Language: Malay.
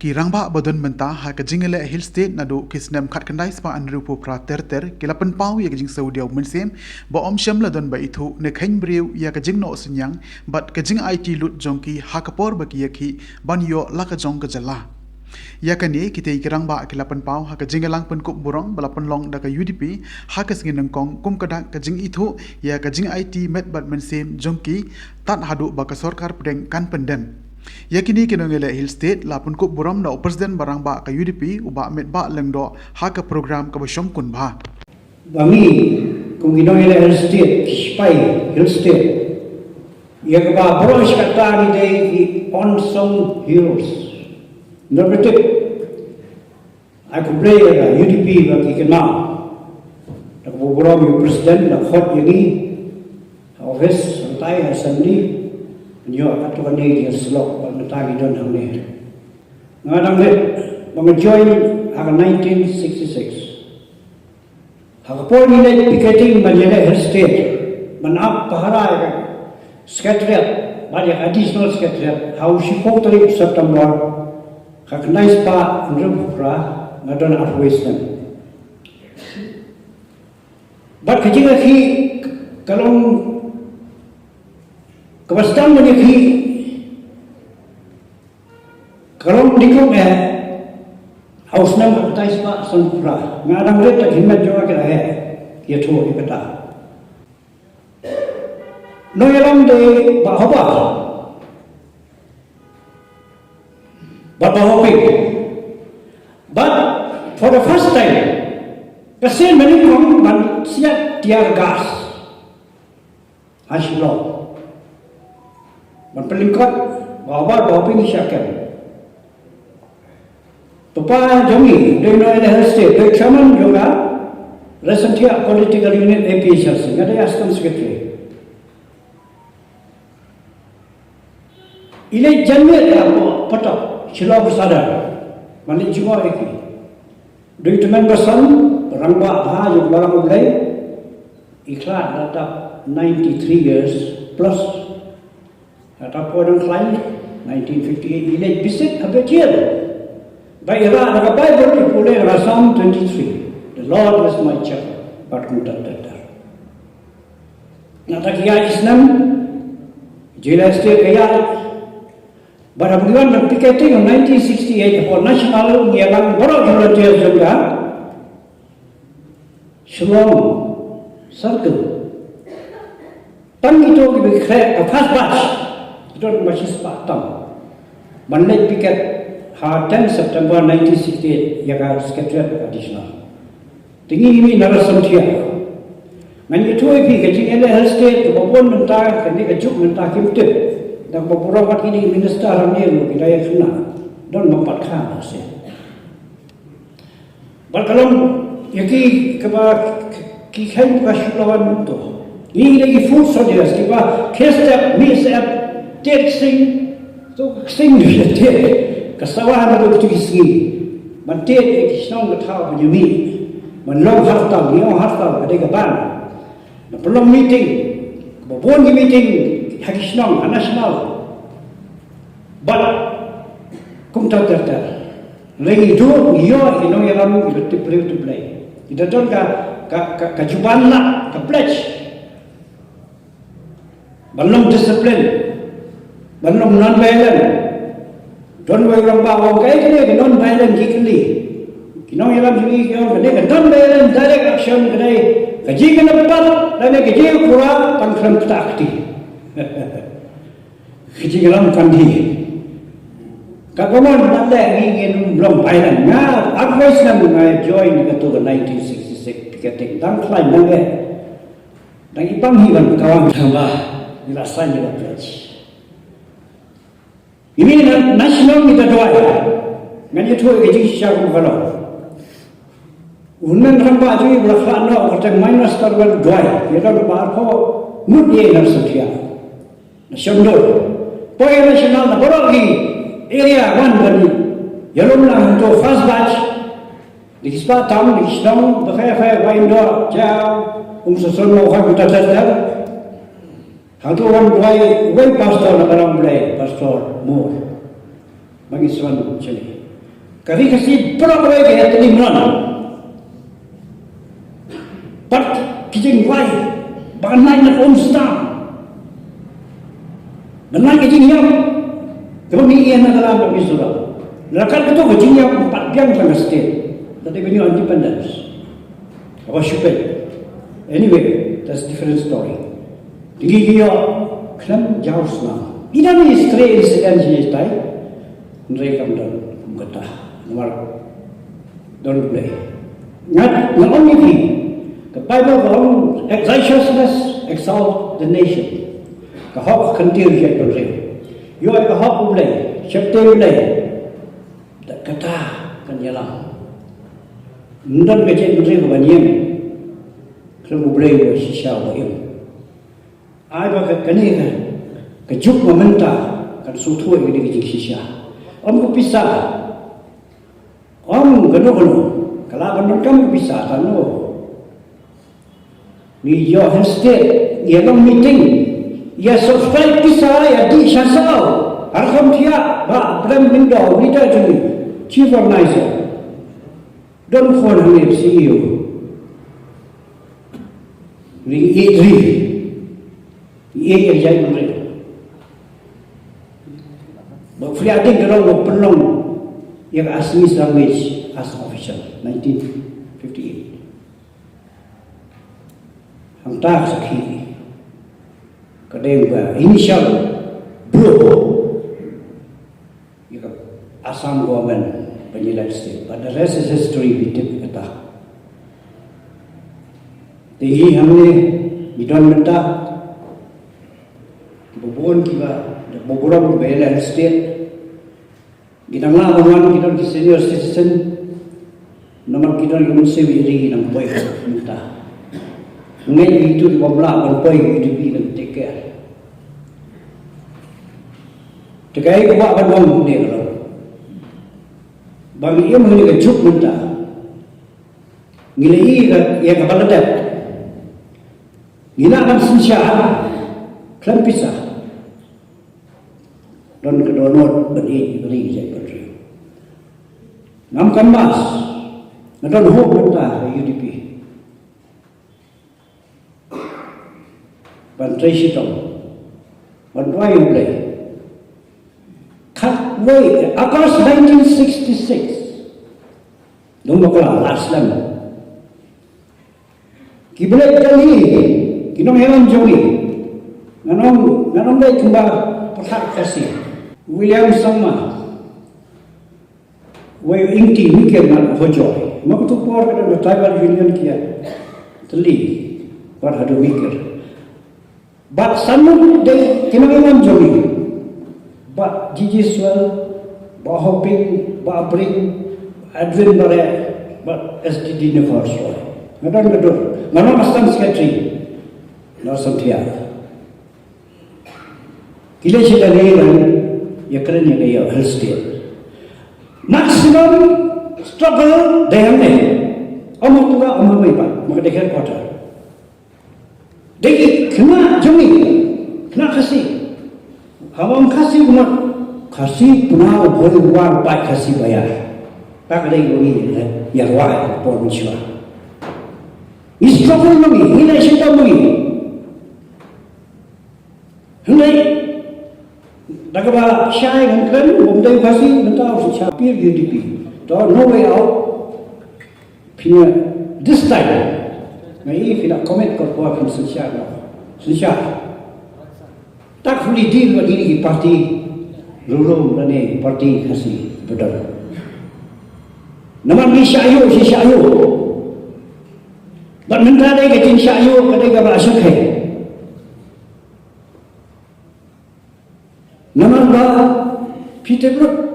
ki rangba bodon menta ha ka jingele hill state nadu kisnem khat kandai spa anrupu pra ter kila pen pau ya jing saudi au mensem ba om sham ladon ba ithu ne khain briu ya ka jing no sunyang but ka jing it lut jongki ha ka por ba ki yakhi ban yo la ka jong ka jala ya kani kita ikirang ba kila pen pau ha ka jingelang pen kup burong bala pen long da ka UDP ha ka singin nangkong kum kada ka jing ithu ya ka jing IT met bat mensem jongki tat hadu ba ka sarkar pedeng kan pendem yakini kinongele hill state lapun kup buram na presiden barang ba ka UDP uba met ba lengdo ha ka program ka bosom kun ba bangi kung kinongele hill state spai hill state yakba boros kata ni dei unsung heroes normative I could play UDP bagi kena nak buram yu presiden nak hot yagi office santai assembly nyo atau kan dia slok mentagi don hamne ngadang le join aga 1966 aga pol ni le picketing banjele hill state manap pahara ya secretariat bari additional secretariat how she potri September kak nice pa nrupra ngadon afwistan but kajinga ki kalong kebastan menjadi kalau dikum haus nama tais pak sempra ngadang reta himat juga kita ya tu kita no yalam de bahwa but for the first time kesen menikung ban siap tiar gas hasilnya Pelingkat bawa pini syakan. Papa Jomi dari Noel State, dari Chairman juga Resentia Political Unit AP Shalsing, ada Assistant Secretary. Ini jamnya apa? Patok, sila bersadar. Malik juga iki. Dari teman bersan, berangba bah yang barang mulai ikhlas datang 93 years plus. Atau orang lain 1958 ini bisik habis Baiklah, dalam Bible dipulai dalam Psalm 23. The Lord is my shepherd, but who does that? Nata kia Islam, jila state kaya. Pada bulan picketing 1968 for national yang baru volunteer juga, Shalom Circle. Tang itu kita first batch. Don't masih sepatam. Manlek piket 10 September 1968 yang harus sekretariat additional. Tinggi ini narasam dia. Mani itu ipi kecing ele state kebun mentah kini kejuk mentah kimtip dan beberapa ini minister ramai lu bidaya kena dan mempat kah sih. Berkalam yaki keba kikai kasulawan itu. Ini lagi food soldiers keba kestap misap Ted sing dia kesawahan itu kisi, manted ekisong ketau menyumi, menlong harta, niong harta ada keban, belum meeting, babon di meeting hakisong nasional, but kum tak terter, lagi dulu niyo inong yalam itu play, itu don ka juban lah, ka pledge, belum disiplin. Belum non-violent. Don't worry about okay, non-violent gikli. Kino yalam jui kyo kene non-violent direct action kene kaji kene pat lane kaji pura pangkram takti. Kaji yalam kandi. Kagomon nanda ingin belum violent. Nga advice na mga join ke 1966 picketing dan klaim nangge. Dan ipang hiwan kawang tambah nirasan juga pledge. Ini nasional kita doa ya, ngani itu kerja siapa kalau, unnen rampa aja berlaku no kerja minus terwal doa, kita lepas ko mudi narsetia, nasional, poin nasional na borogi area one bani, jalur lang untuk fast batch, di kisah tamu di kisah berkaya waindoor jauh, sesuatu mau kita terter. Hantu orang buai pastor na barang mulai pastor more bagi suan cili Kari kasi berapa ke telimran. Pat kijing wai banai nak omstam. Banai kijing yam. Kami ia nak dalam episode. Lakan itu kijing yam 4 biang sama state. Tadi punya independence. Apa syukur. Anyway, that's a different story. Tinggi dia kelam jauh senang. Ina ni stray incident je tai. Mereka mendon kata nomor don't play. Not only he. The Bible calls righteousness exalt the nation. Kahok kentir je berre. You are kahok play. Chapter play. Tak kata kan jalan. Mendon kecil berre kebanyakan. Kalau boleh sisa bayam. Ayah kekini kejuk meminta kan suatu yang di kecil sisa. Om pisah. Om kena. Kalau benar kamu pisah kan lo. Ni your state, ya long meeting. Ya subscribe pisah ya di sasau. Harus dia ba prime window leader tu chief organizer. Don't phone him CEO. Ia kerja mereka. Berfriading kalau pelong yang asli language as official 1958. Hantar sakhi. Kedua initial bro. Yang Assam government penyelat state. But the rest is history kita kata. Tinggi हमने बिटोन मिलता बबोन की बात बबोरा बेला स्टेट गिनंगला भगवान गिनंग की सीनियर सिटीजन नमक गिनंग की मुझसे भी रही नम पोई मिलता उन्हें itu di bawah bang poy itu bi kan take care tegai ko ba bang ne kalau bang ia mengini ke juk minta ngilai ka ya ka baladat Ina akan sinsya kelam pisah. Dan kedonor beri saya beri. Nam kanmas. Nadon hope benda UDP. Bantai sitong. Bantai ulai. Cut way. August 1966. Nombor last time. Kiblat kali. Kinong hewan joli, nanong day kumba perhak kasih. William sama, way inti mikir nak hojoy. Mak tu por kada tribal union kia, teli, par hadu mikir. But sanu day kinong hewan joli, but jijiswell, ba hopping, ba bring, advent bare, but SDD ne first roy. Nanong asam secretary. Nasab dia. Kila sila lehiran, ya keren yang dia health state. Maximum struggle dayang ni. Amar tuga amar mai pa, maka dekher kota. Deki kena jumi, kena kasih. Awam kasih umat, kasih punau boleh war baik kasih bayar. Tak ada yang ini, ya war por mencua. Struggle lagi, ini syaitan lagi. Hendak Dagaba syai kan kan bumdai kasi mentau siapir UDP. So no way out. Pina this time. Ngai fina comment ko po kan sosial. Tak fully deal with ini parti rulung dan parti kasi betul. Naman di syayu. Dan mentara ke tin syayu kadai ka ba syakhe. Naman ba Peter Brook